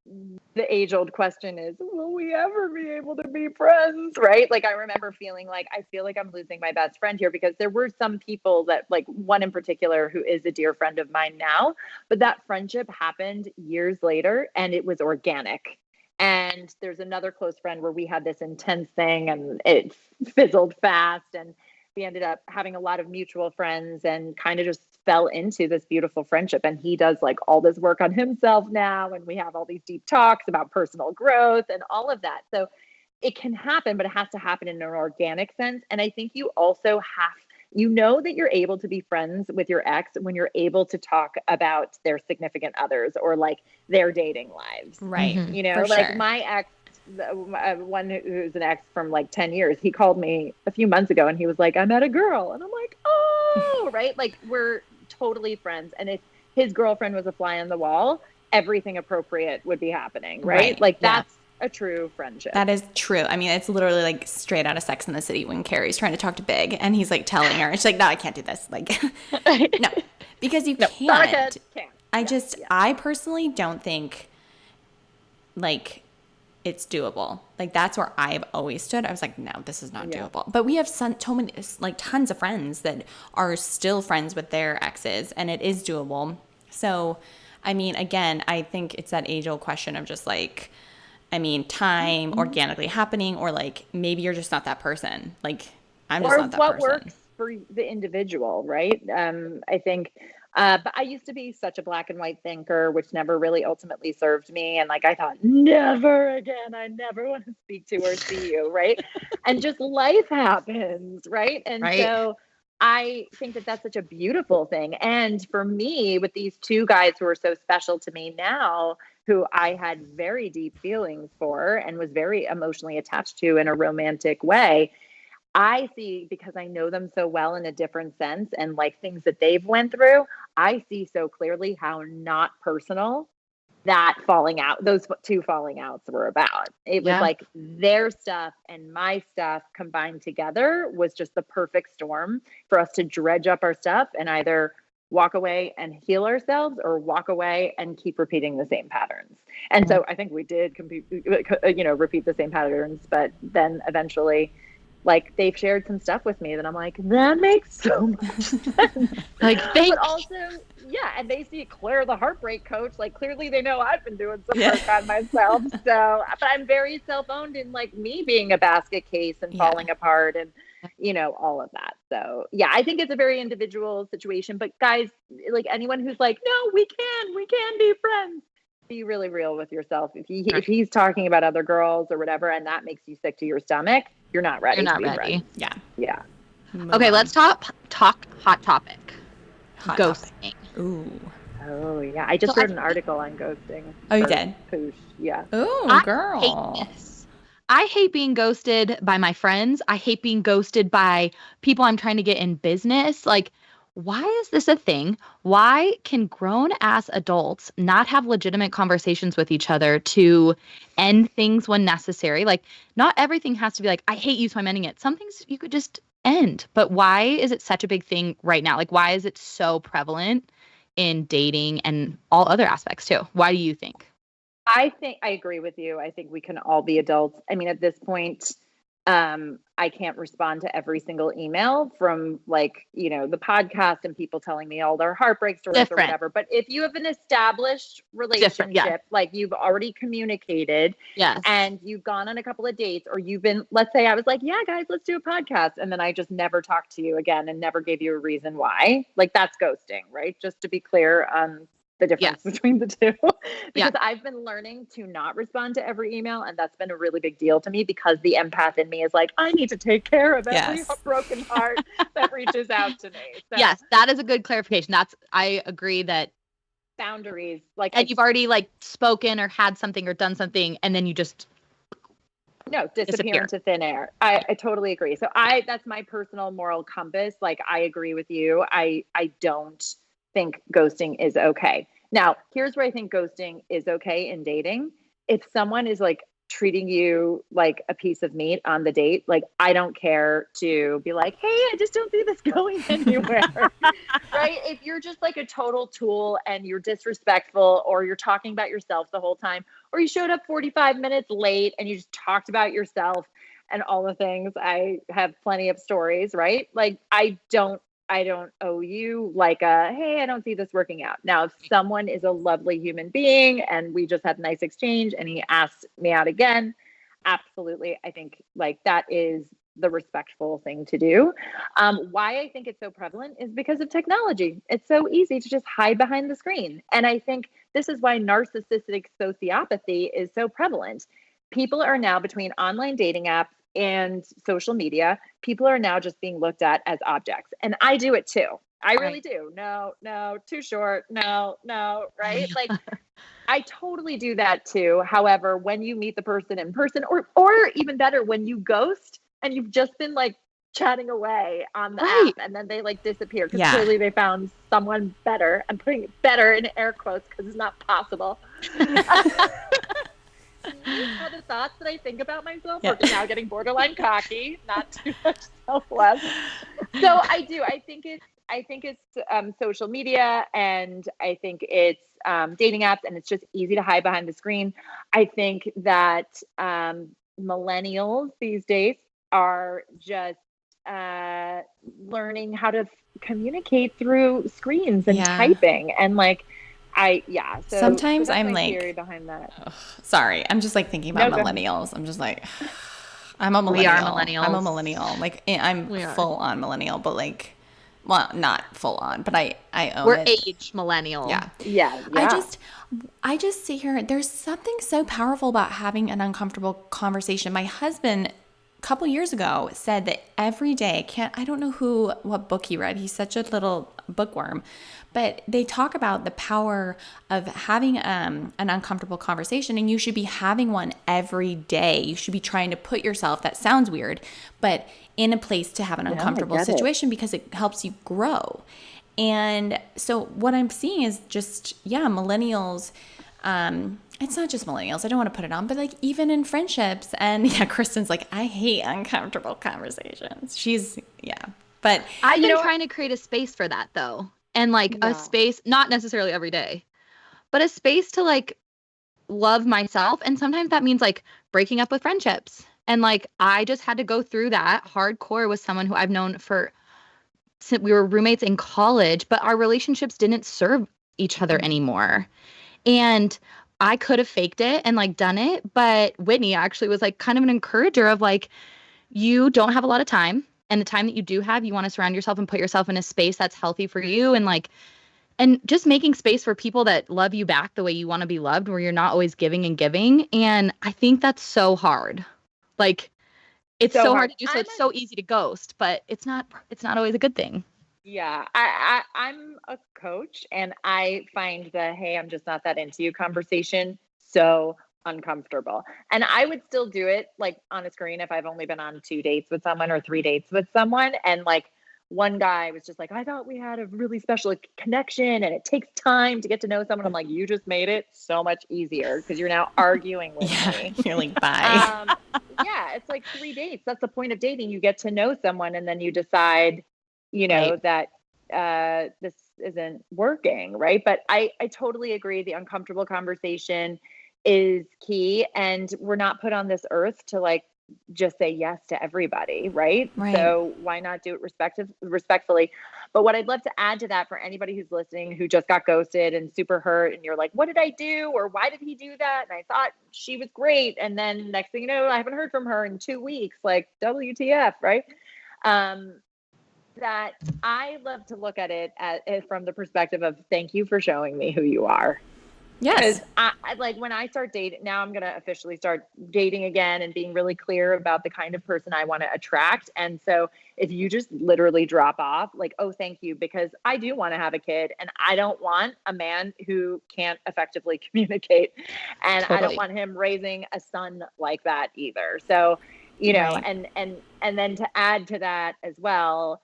Speaker 4: the age-old question is, will we ever be able to be friends, right? Like, I remember feeling like, I feel like I'm losing my best friend here because there were some people that, like one in particular who is a dear friend of mine now, but that friendship happened years later and it was organic. And there's another close friend where we had this intense thing and it fizzled fast, and we ended up having a lot of mutual friends and kind of just fell into this beautiful friendship. And he does like all this work on himself now, and we have all these deep talks about personal growth and all of that. So it can happen, but it has to happen in an organic sense. And I think you also that you're able to be friends with your ex when you're able to talk about their significant others or like their dating lives.
Speaker 2: Right.
Speaker 4: You know, like my ex one who's an ex from like 10 years, he called me a few months ago and he was like, I met a girl. And I'm like, oh, right. Like we're totally friends. And if his girlfriend was a fly on the wall, everything appropriate would be happening. Right. Like that's a true friendship.
Speaker 2: That is true. I mean, it's literally like straight out of Sex and the City when Carrie's trying to talk to Big and he's like telling her, and she's like, no, I can't do this. Like, no, because you can't. I personally don't think like it's doable. Like that's where I've always stood. I was like, no, this is not doable. But we have so many, like tons of friends that are still friends with their exes, and it is doable. So, I mean, again, I think it's that age-old question of just like, I mean, time organically happening, or like maybe you're just not that person. Like I'm just not that person. Or
Speaker 4: what works for the individual, right? I think. But I used to be such a black and white thinker, which never really ultimately served me. And like, I thought, never again, I never want to speak to or see you. Right. And just life happens. Right. And so I think that that's such a beautiful thing. And for me, with these two guys who are so special to me now, who I had very deep feelings for and was very emotionally attached to in a romantic way, I see, because I know them so well in a different sense and like things that they've went through, I see so clearly how not personal that falling out, those two falling outs were about. It was like their stuff and my stuff combined together was just the perfect storm for us to dredge up our stuff and either walk away and heal ourselves or walk away and keep repeating the same patterns. And so I think we did repeat the same patterns, but then eventually like they've shared some stuff with me that I'm like, that makes so much sense. Like but also, and they see Claire, the heartbreak coach, like clearly they know I've been doing some work on myself. So, but I'm very self-owned in like me being a basket case and falling apart and, all of that. So I think it's a very individual situation, but guys, like anyone who's like, no, we can be friends. Be really real with yourself. If he's talking about other girls or whatever, and that makes you sick to your stomach, you're not ready.
Speaker 3: You're not ready.
Speaker 4: Friends. Yeah.
Speaker 3: Okay, let's talk hot topic. Ghosting.
Speaker 2: Ooh.
Speaker 4: Oh yeah, I just wrote an article on ghosting.
Speaker 2: Oh, you did?
Speaker 4: Poosh. Yeah.
Speaker 2: Oh, girl.
Speaker 3: I hate this. I hate being ghosted by my friends. I hate being ghosted by people I'm trying to get in business. Like, why is this a thing? Why can grown-ass adults not have legitimate conversations with each other to end things when necessary? Like, not everything has to be like, I hate you, so I'm ending it. Some things you could just end. But why is it such a big thing right now? Like, why is it so prevalent in dating and all other aspects too? Why do you think?
Speaker 4: I think I agree with you. I think we can all be adults. I mean, at this point, I can't respond to every single email from like, the podcast and people telling me all their heartbreak stories or whatever. But if you have an established relationship, like you've already communicated and you've gone on a couple of dates, or you've been, let's say I was like, yeah, guys, let's do a podcast. And then I just never talked to you again and never gave you a reason why. Like that's ghosting, right? Just to be clear on the difference between the two, because I've been learning to not respond to every email. And that's been a really big deal to me because the empath in me is like, I need to take care of every broken heart that reaches out to me. So,
Speaker 3: yes, that is a good clarification. I agree that
Speaker 4: boundaries, like,
Speaker 3: and you've already like spoken or had something or done something, and then you just
Speaker 4: disappear into thin air. I totally agree. So that's my personal moral compass. Like I agree with you. I don't think ghosting is okay. Now, here's where I think ghosting is okay in dating. If someone is like treating you like a piece of meat on the date, like I don't care to be like, hey, I just don't see this going anywhere. Right? If you're just like a total tool and you're disrespectful, or you're talking about yourself the whole time, or you showed up 45 minutes late and you just talked about yourself and all the things, I have plenty of stories, right? Like I don't owe you like hey, I don't see this working out. Now, if someone is a lovely human being and we just had a nice exchange and he asked me out again, absolutely. I think like that is the respectful thing to do. Why I think it's so prevalent is because of technology. It's so easy to just hide behind the screen. And I think this is why narcissistic sociopathy is so prevalent. People are now, between online dating apps and social media, people are now just being looked at as objects. And I do it too. I really do. No, too short. No, right? Like I totally do that too. However, when you meet the person in person, or even better, when you ghost and you've just been like chatting away on the
Speaker 3: Right.
Speaker 4: app and then they like disappear because
Speaker 2: Yeah.
Speaker 4: clearly they found someone better. I'm putting better in air quotes because it's not possible. Are the thoughts that I think about myself are now getting borderline cocky, not too much self-love. So I do. I think it's social media, and I think it's dating apps, and it's just easy to hide behind the screen. I think that millennials these days are just learning how to communicate through screens and typing, and like so
Speaker 2: sometimes
Speaker 4: that's
Speaker 2: I'm
Speaker 4: my
Speaker 2: like,
Speaker 4: theory behind that.
Speaker 2: sorry, I'm just like thinking about millennials. I'm just like, I'm a millennial.
Speaker 3: We are millennials.
Speaker 2: I'm a millennial. Like I'm full on millennial, but like, well, not full on, but I own
Speaker 3: We're
Speaker 2: it.
Speaker 3: age millennial.
Speaker 4: Yeah.
Speaker 2: I just see here, there's something so powerful about having an uncomfortable conversation. My husband, a couple years ago, said that every day, I don't know what book he read. He's such a little bookworm, but they talk about the power of having an uncomfortable conversation, and you should be having one every day. You should be trying to put yourself, that sounds weird, but in a place to have an uncomfortable situation because it helps you grow. And so what I'm seeing is just, millennials, it's not just millennials. I don't want to put it on, but like even in friendships, and Kristen's like, I hate uncomfortable conversations. But
Speaker 3: I've been trying to create a space for that though. And like a space, not necessarily every day, but a space to like love myself. And sometimes that means like breaking up with friendships. And like, I just had to go through that hardcore with someone who I've known since we were roommates in college, but our relationships didn't serve each other anymore. And I could have faked it and like done it. But Whitney actually was like kind of an encourager of like, you don't have a lot of time. And the time that you do have, you want to surround yourself and put yourself in a space that's healthy for you. And like, and just making space for people that love you back the way you want to be loved, where you're not always giving and giving. And I think that's so hard. Like, it's so hard to do. So it's so easy to ghost, but it's not always a good thing.
Speaker 4: Yeah, I'm a coach, and I find the, hey, I'm just not that into you conversation so uncomfortable. And I would still do it like on a screen if I've only been on 2 dates with someone or 3 dates with someone. And like one guy was just like, I thought we had a really special connection and it takes time to get to know someone. I'm like, you just made it so much easier because you're now arguing with me.
Speaker 2: You're like, bye.
Speaker 4: It's like 3 dates. That's the point of dating. You get to know someone and then you decide, that this isn't working, right? But I totally agree. The uncomfortable conversation is key, and we're not put on this earth to like just say yes to everybody, right? So why not do it respectfully? But what I'd love to add to that for anybody who's listening who just got ghosted and super hurt, and you're like, what did I do? Or why did he do that? And I thought she was great, and then next thing you know, I haven't heard from her in 2 weeks. Like, WTF, right? That I love to look at it from the perspective of, thank you for showing me who you are.
Speaker 2: Yes.
Speaker 4: Because I like when I start dating, now I'm going to officially start dating again and being really clear about the kind of person I want to attract. And so if you just literally drop off, like, oh, thank you, because I do want to have a kid, and I don't want a man who can't effectively communicate. And I don't want him raising a son like that either. So, and then to add to that as well,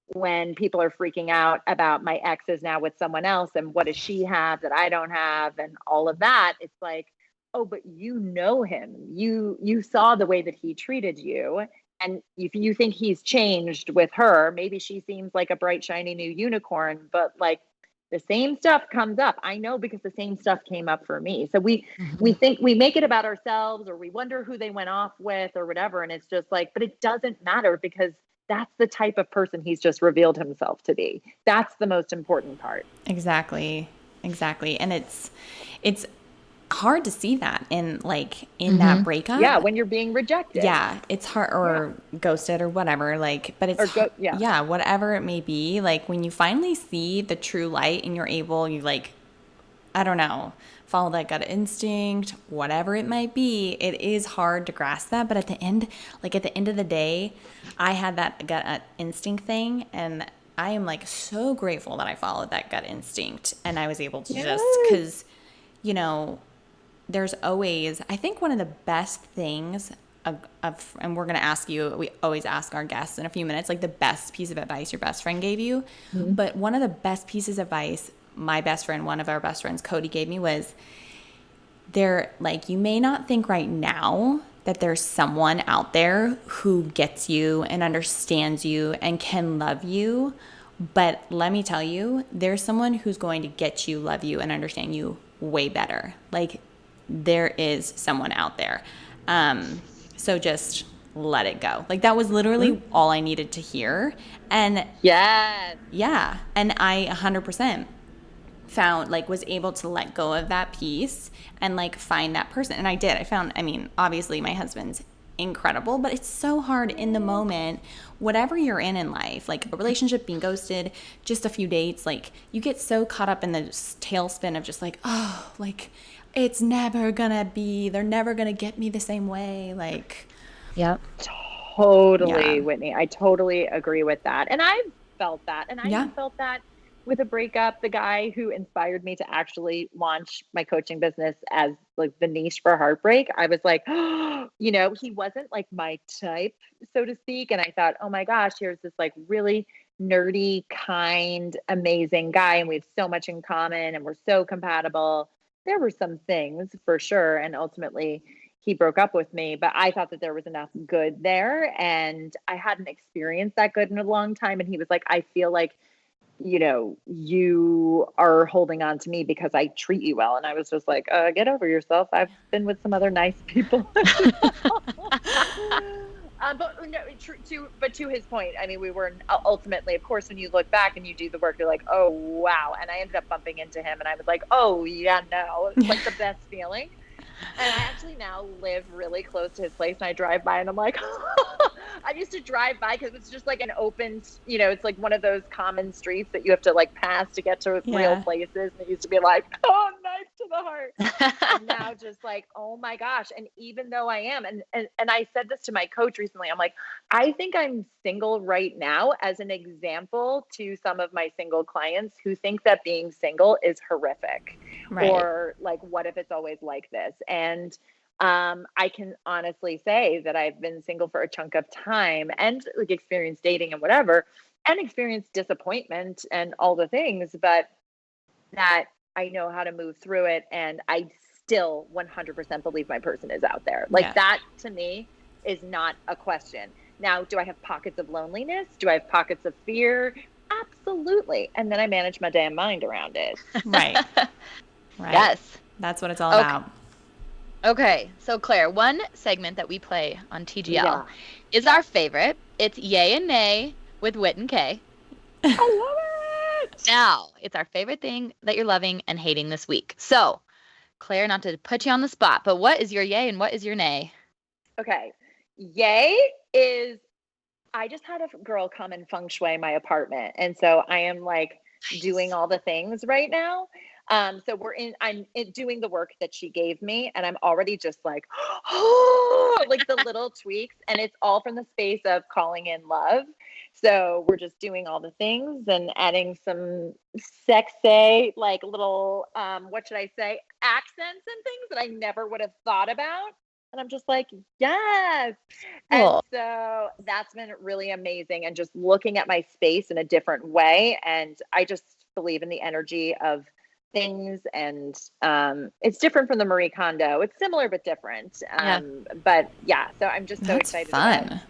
Speaker 4: when people are freaking out about my ex is now with someone else and what does she have that I don't have and all of that, it's like, oh, but you know him. You saw the way that he treated you. And if you think he's changed with her, maybe she seems like a bright, shiny new unicorn, but like the same stuff comes up. I know because the same stuff came up for me. So we think we make it about ourselves, or we wonder who they went off with or whatever. And it's just like, but it doesn't matter because that's the type of person he's just revealed himself to be. That's the most important part.
Speaker 2: Exactly. And it's hard to see that in that breakup.
Speaker 4: Yeah, when you're being rejected.
Speaker 2: Yeah, it's hard, or ghosted or whatever, like, but it's whatever it may be, like when you finally see the true light and you like, I don't know, follow that gut instinct, whatever it might be, it is hard to grasp that. But at the end of the day, I had that gut instinct thing, and I am like so grateful that I followed that gut instinct, and I was able to just, because there's always, I think one of the best things and we're going to ask you, we always ask our guests in a few minutes, like the best piece of advice your best friend gave you. Mm-hmm. But one of the best pieces of advice my best friend, one of our best friends, Cody, gave me was you may not think right now that there's someone out there who gets you and understands you and can love you. But let me tell you, there's someone who's going to get you, love you, and understand you way better. Like, there is someone out there. So just let it go. Like, that was literally all I needed to hear. And
Speaker 4: yes.
Speaker 2: Yeah. And I 100% found, was able to let go of that piece and find that person. And I did. Obviously my husband's incredible, but it's so hard in the moment, whatever you're in life, a relationship, being ghosted, just a few dates, you get so caught up in the tailspin of just it's never gonna be, they're never gonna get me the same way.
Speaker 3: Yep.
Speaker 4: Totally, yeah. Whitney. I totally agree with that. And I've felt that. And I felt that with a breakup. The guy who inspired me to actually launch my coaching business as the niche for heartbreak, I was like, he wasn't my type, so to speak. And I thought, oh my gosh, here's this really nerdy, kind, amazing guy. And we have so much in common and we're so compatible. There were some things for sure. And ultimately he broke up with me, but I thought that there was enough good there. And I hadn't experienced that good in a long time. And he was like, I feel like, you are holding on to me because I treat you well. And I was just like, get over yourself. I've been with some other nice people. But to his point, we were ultimately, of course, when you look back and you do the work, you're like, oh, wow. And I ended up bumping into him and I was like, oh, yeah, no, it's the best feeling. And I actually now live really close to his place and I drive by and I'm like, I used to drive by because it's just an open, it's one of those common streets that you have to pass to get to real places. And it used to be like, oh, knife to the heart. And now just oh my gosh. And even though I am, and I said this to my coach recently, I'm like, I think I'm single right now as an example to some of my single clients who think that being single is horrific. Right. Or what if it's always like this? And I can honestly say that I've been single for a chunk of time and experienced dating and whatever, and experienced disappointment and all the things, but that I know how to move through it. And I still 100% believe my person is out there. That to me is not a question. Now, do I have pockets of loneliness? Do I have pockets of fear? Absolutely. And then I manage my damn mind around it.
Speaker 2: Right. Right.
Speaker 3: Yes.
Speaker 2: That's what it's all about.
Speaker 3: Okay. So Claire, one segment that we play on TGL is our favorite. It's Yay and Nay with Whit and Kay.
Speaker 4: I love it.
Speaker 3: Now, it's our favorite thing that you're loving and hating this week. So, Claire, not to put you on the spot, but what is your yay and what is your nay?
Speaker 4: Okay. Yay is, I just had a girl come and feng shui my apartment. And so I am doing all the things right now. So I'm doing the work that she gave me and I'm already just the little tweaks, and it's all from the space of calling in love. So we're just doing all the things and adding some sexy, little, what should I say, accents and things that I never would have thought about. And I'm just yes. Cool. And so that's been really amazing. And just looking at my space in a different way. And I just believe in the energy of things. And it's different from the Marie Kondo. It's similar, but different. But yeah, so I'm just so excited.
Speaker 2: Fun.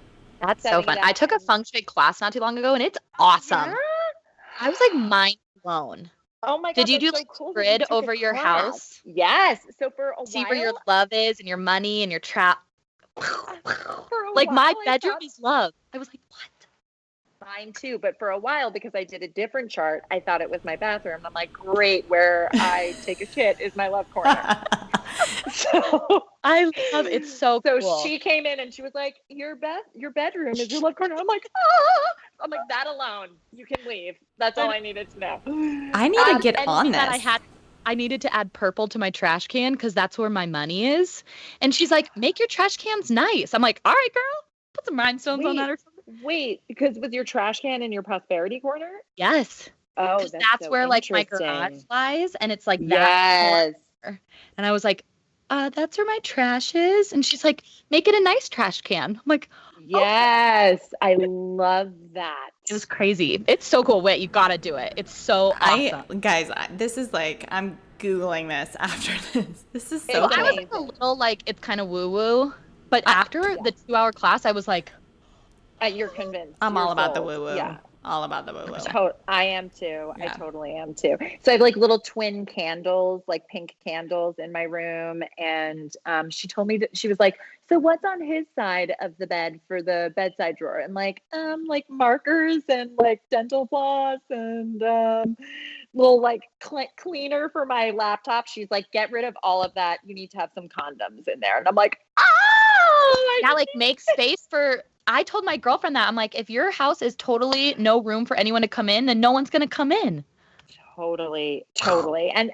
Speaker 3: That's so fun. I took a feng shui class not too long ago and it's awesome. Yeah? I was mind blown.
Speaker 4: Oh my God.
Speaker 3: Did you do
Speaker 4: cool
Speaker 3: grid over your house?
Speaker 4: Yes. So for a while.
Speaker 3: See where your love is and your money and your trap. My bedroom is love. I was like, what?
Speaker 4: Mine too. But for a while, because I did a different chart, I thought it was my bathroom. I'm like, great. Where I take a shit is my love corner. So
Speaker 3: I love it. It's so cool.
Speaker 4: So she came in and she was like, your bedroom is your love corner. I'm like, ah! I'm like, that alone, you can leave. That's all I needed to know.
Speaker 2: I need to get on this.
Speaker 3: I needed to add purple to my trash can because that's where my money is. And she's like, make your trash cans nice. I'm like, all right, girl, put some rhinestones on that or something.
Speaker 4: Wait, because with your trash can in your prosperity corner?
Speaker 3: Yes.
Speaker 4: Oh,
Speaker 3: that's so where my garage lies, and it's that.
Speaker 4: Yes.
Speaker 3: And I was like, that's where my trash is. And she's like, make it a nice trash can. I'm like,
Speaker 4: yes, I love that.
Speaker 3: it was crazy. It's so cool. Wait, you gotta do it. It's so awesome.
Speaker 2: Guys, this is like, I'm Googling this after this. This is so
Speaker 3: Well,
Speaker 2: cool.
Speaker 3: I was like a little like, it's kind of woo-woo. But after the 2-hour class, I was like,
Speaker 4: you're convinced.
Speaker 2: I'm all about the
Speaker 4: sold.
Speaker 2: woo-woo.
Speaker 4: Yeah.
Speaker 2: All about the woo-woo.
Speaker 4: I am too.
Speaker 2: Yeah.
Speaker 4: I totally am too. So I have like little twin candles, like pink candles in my room. And she told me that she was like, so what's on his side of the bed for the bedside drawer? And like markers and like dental floss and little like cleaner for my laptop. She's like, get rid of all of that. You need to have some condoms in there. And I'm like,
Speaker 3: yeah, like make space for. I told my girlfriend that. I'm like, if your house is totally no room for anyone to come in, then no one's going to come in.
Speaker 4: Totally. And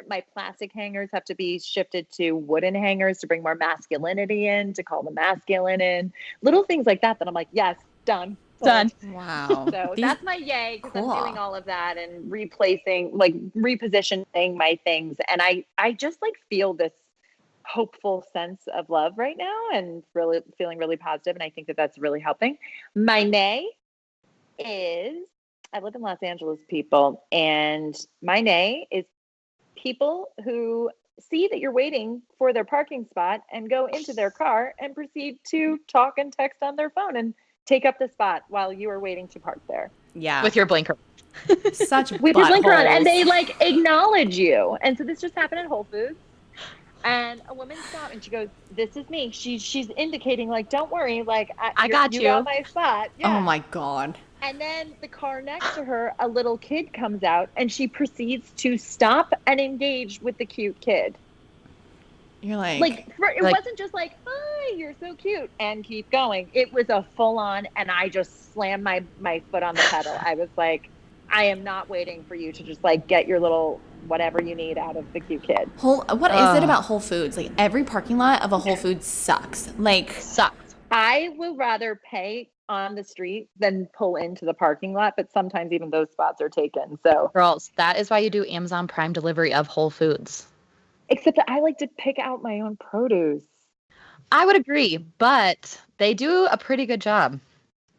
Speaker 4: my plastic hangers have to be shifted to wooden hangers to bring more masculinity in, to call the masculine in. Little things like that I'm like, yes, done.
Speaker 2: Wow.
Speaker 4: So that's my yay, because
Speaker 2: Cool.
Speaker 4: I'm doing all of that and replacing, like repositioning my things. And I just like feel this hopeful sense of love right now and really feeling really positive. And I think that that's really helping. My nay is, I live in Los Angeles, people, and my nay is people who see that you're waiting for their parking spot and go into their car and proceed to talk and text on their phone and take up the spot while you are waiting to park there.
Speaker 2: Yeah.
Speaker 3: With your blinker.
Speaker 2: Such
Speaker 4: with your blinker on,
Speaker 2: buttholes.
Speaker 4: and they like acknowledge you. And so this just happened at Whole Foods. And a woman stopped and she goes, this is me. She's indicating like, don't worry, like
Speaker 3: I got you.
Speaker 4: You got my spot. Yeah.
Speaker 2: Oh my God.
Speaker 4: And then the car next to her, a little kid comes out and she proceeds to stop and engage with the cute kid.
Speaker 2: You're like
Speaker 4: It wasn't just like, hi, you're so cute, and keep going. It was a full on, and I just slammed my foot on the pedal. I was like, I am not waiting for you to just like get your little whatever you need out of the cute kid.
Speaker 2: What is it about Whole Foods? Like every parking lot of a Whole Foods sucks.
Speaker 3: Sucks.
Speaker 4: I will rather pay on the street than pull into the parking lot, but sometimes even those spots are taken. So
Speaker 3: Girls, that is why you do Amazon Prime delivery of Whole Foods.
Speaker 4: Except that I like to pick out my own produce.
Speaker 3: I would agree, but they do a pretty good job.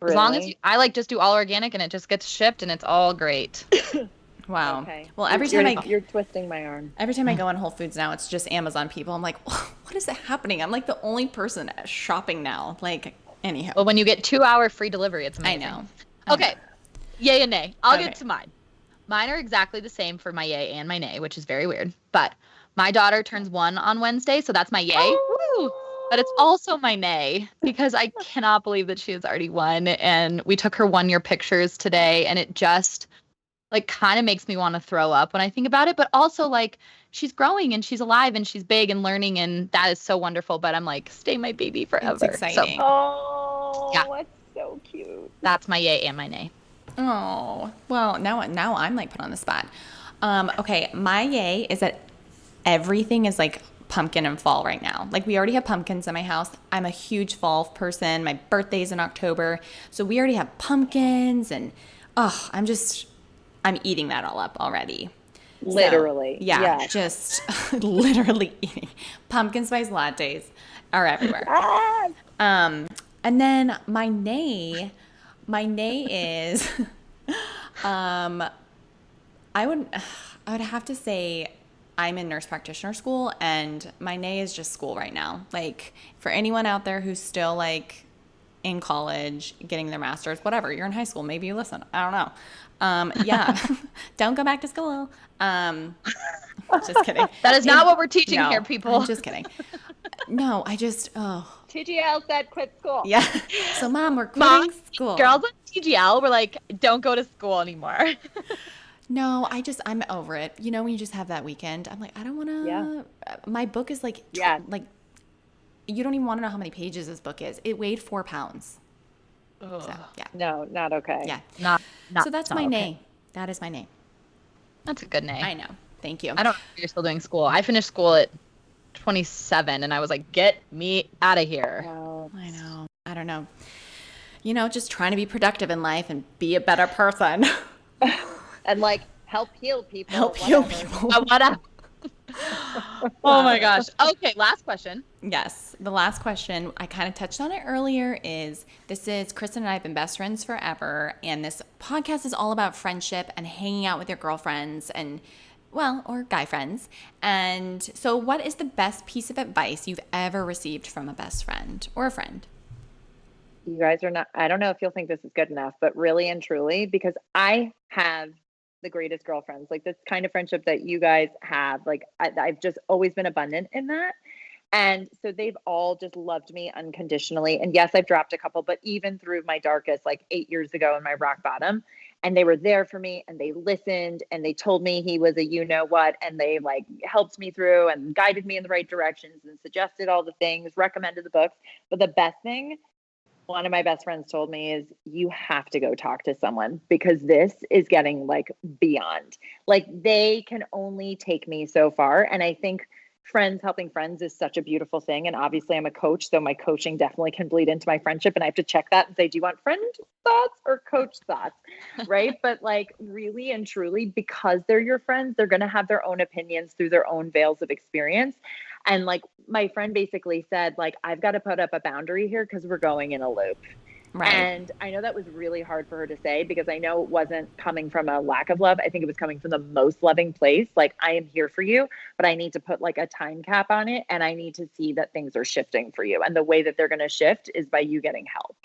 Speaker 4: Really?
Speaker 3: As long as I like just do all organic and it just gets shipped and it's all great.
Speaker 2: Wow.
Speaker 4: Okay.
Speaker 2: Well,
Speaker 4: you're twisting my arm.
Speaker 2: Every time I go in Whole Foods now, it's just Amazon people. I'm like, what is happening? I'm like the only person shopping now. Like, anyhow.
Speaker 3: Well, when you get 2-hour free delivery, it's amazing.
Speaker 2: I know.
Speaker 3: Okay. Yay and nay. I'll
Speaker 2: Okay.
Speaker 3: get to mine. Mine are exactly the same for my yay and my nay, which is very weird. But my daughter turns 1 on Wednesday, so that's my yay. Woo! But it's also my nay because I cannot believe that she is already 1. And we took her 1-year pictures today, and it just like kind of makes me want to throw up when I think about it. But also like she's growing and she's alive and she's big and learning, and that is so wonderful. But I'm like, stay my baby forever.
Speaker 2: It's exciting.
Speaker 4: Oh,
Speaker 3: Yeah.
Speaker 4: that's so cute.
Speaker 3: That's my yay and my nay.
Speaker 2: Oh, well, now I'm like put on the spot. Okay, my yay is that everything is like pumpkin and fall right now. Like we already have pumpkins in my house. I'm a huge fall person. My birthday's in October. So we already have pumpkins and I'm eating that all up already.
Speaker 4: Literally.
Speaker 2: So, yeah, just literally eating. Pumpkin spice lattes are everywhere. And then my nay is I would have to say I'm in nurse practitioner school, and my nay is just school right now. Like for anyone out there who's still like in college, getting their master's, whatever, you're in high school, maybe you listen. I don't know. Yeah, don't go back to school. Just kidding.
Speaker 3: That is not what we're teaching
Speaker 2: No,
Speaker 3: here, people.
Speaker 2: I'm just kidding. No,
Speaker 4: TGL said quit school.
Speaker 2: yeah. So mom, we're quitting school.
Speaker 3: Girls on TGL were like, don't go to school anymore.
Speaker 2: No, I'm over it. You know, when you just have that weekend, I'm like, I don't want to.
Speaker 4: Yeah.
Speaker 2: My book is like,
Speaker 4: Yeah.
Speaker 2: like, you don't even want to know how many pages this book is. It weighed 4 pounds. So, yeah.
Speaker 4: No, not okay.
Speaker 2: Yeah.
Speaker 3: Not
Speaker 2: So that's my
Speaker 3: okay.
Speaker 2: nay. That is my nay.
Speaker 3: That's a good nay.
Speaker 2: I know. Thank you.
Speaker 3: I don't know if you're still doing school. I finished school at 27 and I was like, get me out of here.
Speaker 4: Wow.
Speaker 2: I know. I don't know. You know, just trying to be productive in life and be a better person.
Speaker 4: And like help heal people.
Speaker 2: Help heal
Speaker 4: whatever.
Speaker 2: people.
Speaker 3: What up? Oh my gosh. Okay, last question.
Speaker 2: Yes. The last question, I kind of touched on it earlier, is Kristen and I have been best friends forever. And this podcast is all about friendship and hanging out with your girlfriends and, well, or guy friends. And so, what is the best piece of advice you've ever received from a best friend or a friend?
Speaker 4: You guys are not, I don't know if you'll think this is good enough, but really and truly, because I have the greatest girlfriends, like this kind of friendship that you guys have, like I've just always been abundant in that. And so they've all just loved me unconditionally. And yes, I've dropped a couple, but even through my darkest, like 8 years ago in my rock bottom, and they were there for me and they listened and they told me he was a you know what. And they like helped me through and guided me in the right directions and suggested all the things, recommended the books. But the best thing, one of my best friends told me, is you have to go talk to someone because this is getting like beyond. Like they can only take me so far. And I think friends helping friends is such a beautiful thing. And obviously I'm a coach, so my coaching definitely can bleed into my friendship. And I have to check that and say, do you want friend thoughts or coach thoughts? Right. But like really and truly, because they're your friends, they're going to have their own opinions through their own veils of experience. And like my friend basically said, like, I've got to put up a boundary here because we're going in a loop.
Speaker 2: Right.
Speaker 4: And I know that was really hard for her to say because I know it wasn't coming from a lack of love. I think it was coming from the most loving place. Like, I am here for you, but I need to put like a time cap on it. And I need to see that things are shifting for you. And the way that they're going to shift is by you getting help.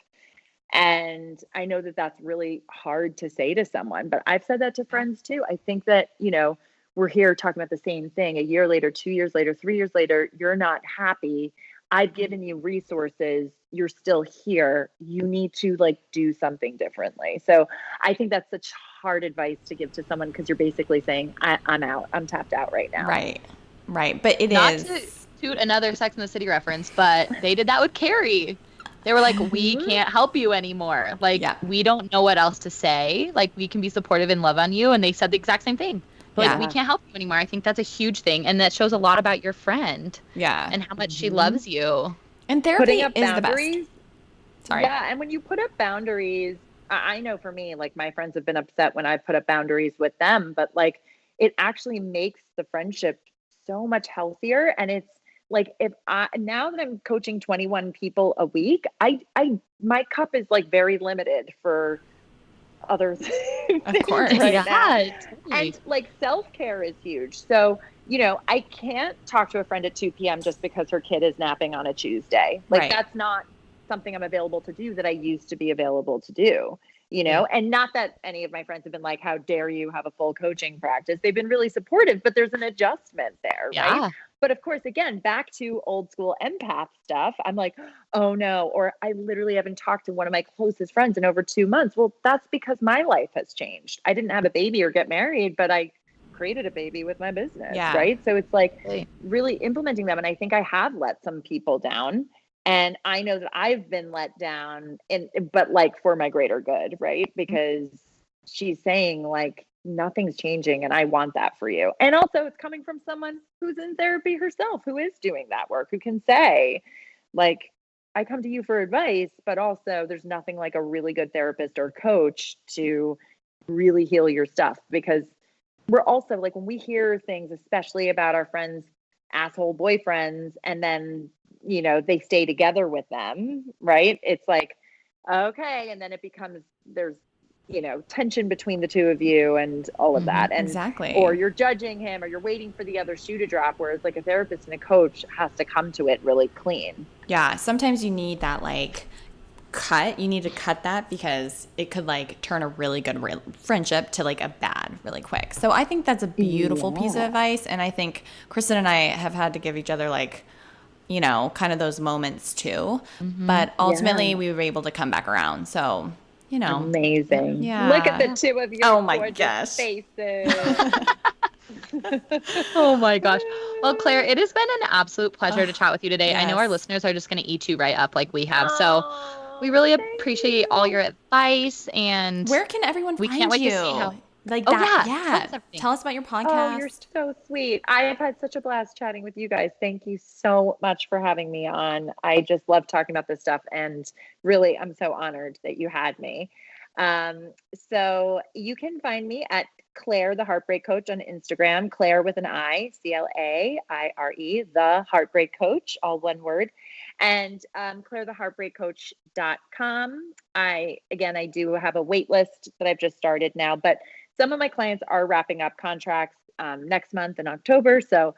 Speaker 4: And I know that that's really hard to say to someone, but I've said that to friends too. I think that, you know, we're here talking about the same thing a year later, 2 years later, 3 years later, you're not happy. I've given you resources. You're still here. You need to like do something differently. So I think that's such hard advice to give to someone because you're basically saying, I'm out. I'm tapped out right now.
Speaker 2: Right. Right. But it
Speaker 3: Not
Speaker 2: is.
Speaker 3: to toot another Sex and the City reference, but they did that with Carrie. They were like, we can't help you anymore. Like, we don't know what else to say. Like, we can be supportive and love on you. And they said the exact same thing. Like, we can't help you anymore. I think that's a huge thing. And that shows a lot about your friend.
Speaker 2: Yeah.
Speaker 3: And how much she loves you.
Speaker 2: And therapy
Speaker 4: up
Speaker 2: is
Speaker 4: boundaries,
Speaker 2: the best. Sorry.
Speaker 4: Yeah. And when you put up boundaries, I know for me, like my friends have been upset when I've put up boundaries with them, but like it actually makes the friendship so much healthier. And it's like, now that I'm coaching 21 people a week, my cup is like very limited for other things.
Speaker 2: Of course.
Speaker 4: Right
Speaker 3: Yeah.
Speaker 4: now.
Speaker 3: Totally.
Speaker 4: And like self-care is huge. So, you know, I can't talk to a friend at 2 p.m. just because her kid is napping on a Tuesday. Like that's not something I'm available to do that I used to be available to do, you know? And not that any of my friends have been like, how dare you have a full coaching practice? They've been really supportive, but there's an adjustment there, right? But of course, again, back to old school empath stuff, I'm like, oh no, or I literally haven't talked to one of my closest friends in over 2 months. Well, that's because my life has changed. I didn't have a baby or get married, but I created a baby with my business, right? So it's like really implementing them. And I think I have let some people down. And I know that I've been let down, but like for my greater good, right? Because she's saying like, nothing's changing and I want that for you. And also it's coming from someone who's in therapy herself, who is doing that work, who can say like, I come to you for advice, but also there's nothing like a really good therapist or coach to really heal your stuff. Because we're also like, when we hear things, especially about our friends' asshole boyfriends, and then, you know, they stay together with them, right? It's like, okay. And then it becomes, there's, you know, tension between the two of you and all of that. And or you're judging him or you're waiting for the other shoe to drop. Whereas like a therapist and a coach has to come to it really clean.
Speaker 2: Yeah. Sometimes you need that like cut. You need to cut that because it could like turn a really good friendship to like a bad really quick. So I think that's a beautiful piece of advice. And I think Kristen and I have had to give each other like, you know, kind of those moments too. But ultimately we were able to come back around. So, you know.
Speaker 4: Amazing.
Speaker 2: Yeah.
Speaker 4: Look at the two of your gorgeous faces.
Speaker 3: Oh my gosh. Well, Claire, it has been an absolute pleasure to chat with you today. I know our listeners are just going to eat you right up like we have. So we really appreciate all your advice. And
Speaker 2: where can everyone find you?
Speaker 3: We can't wait to see how.
Speaker 2: Like that. Tell us about your podcast.
Speaker 4: Oh, you're so sweet. I have had such a blast chatting with you guys. Thank you so much for having me on. I just love talking about this stuff. And really, I'm so honored that you had me. So you can find me at Claire, the Heartbreak Coach on Instagram, Claire with an I, CLAIRE, the Heartbreak Coach, all one word. And ClaireTheHeartbreakCoach.com. I do have a wait list that I've just started now, but some of my clients are wrapping up contracts next month in October. So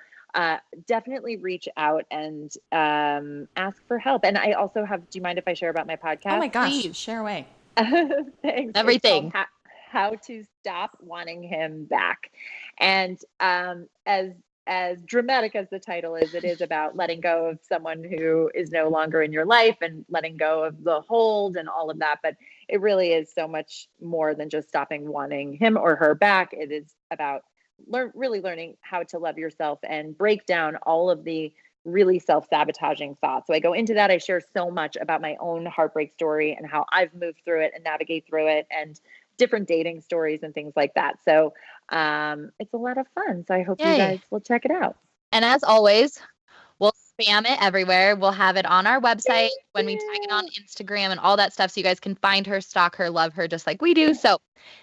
Speaker 4: definitely reach out and ask for help. And I also have, do you mind if I share about my podcast?
Speaker 2: Oh my gosh,
Speaker 3: Please.
Speaker 2: share away.
Speaker 4: Thanks.
Speaker 3: Everything.
Speaker 4: It's called How to Stop Wanting Him Back. And as dramatic as the title is, it is about letting go of someone who is no longer in your life and letting go of the hold and all of that. But it really is so much more than just stopping wanting him or her back. It is about really learning how to love yourself and break down all of the really self-sabotaging thoughts. So I go into that. I share so much about my own heartbreak story and how I've moved through it and navigate through it, and different dating stories and things like that. So it's a lot of fun. So I hope you guys will check it out.
Speaker 3: And as always, we'll spam it everywhere. We'll have it on our website when we tag it on Instagram and all that stuff, so you guys can find her, stalk her, love her just like we do. So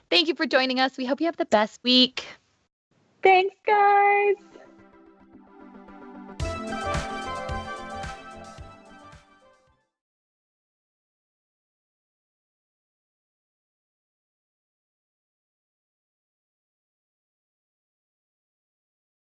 Speaker 3: thank you for joining us. We hope you have the best week.
Speaker 4: Thanks, guys.